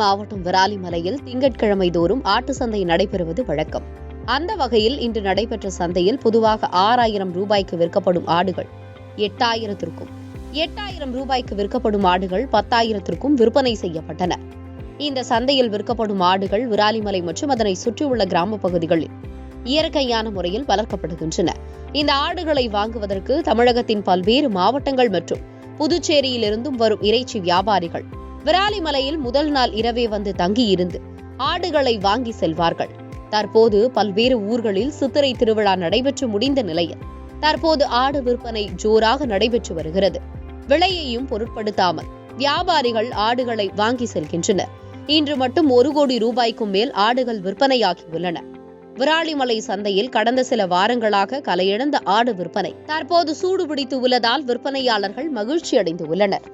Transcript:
மாவட்டம் விராலிமலையில் திங்கட்கிழமை தோறும் ஆட்டு சந்தை நடைபெறுவது வழக்கம். அந்த வகையில் இன்று நடைபெற்ற சந்தையில் பொதுவாக 6000 ரூபாய்க்கு விற்கப்படும் ஆடுகள் 8000-க்கும் 8000 ரூபாய்க்கு விற்கப்படும் ஆடுகள் 10,000-க்கும் விற்பனை செய்யப்பட்டன. இந்த சந்தையில் விற்கப்படும் ஆடுகள் விராலிமலை மற்றும் அதனை சுற்றியுள்ள கிராம பகுதிகளில் இயற்கையான முறையில் வளர்க்கப்படுகின்றன. இந்த ஆடுகளை வாங்குவதற்கு தமிழகத்தின் பல்வேறு மாவட்டங்கள் மற்றும் புதுச்சேரியிலிருந்தும் வரும் இறைச்சி வியாபாரிகள் விராலிமலையில் முதல் நாள் இரவே வந்து தங்கியிருந்து ஆடுகளை வாங்கி செல்வார்கள். தற்போது பல்வேறு ஊர்களில் சித்திரை திருவிழா நடைபெற்று முடிந்த நிலையில் தற்போது ஆடு விற்பனை ஜோராக நடைபெற்று வருகிறது. விலையையும் பொருட்படுத்தாமல் வியாபாரிகள் ஆடுகளை வாங்கி செல்கின்றனர். இன்று மட்டும் 1 கோடி ரூபாய்க்கும் மேல் ஆடுகள் விற்பனையாகியுள்ளன. விராலிமலை சந்தையில் கடந்த சில வாரங்களாக கலையிழந்த ஆடு விற்பனை தற்போது சூடுபிடித்து உள்ளதால் விற்பனையாளர்கள் மகிழ்ச்சி அடைந்து உள்ளனர்.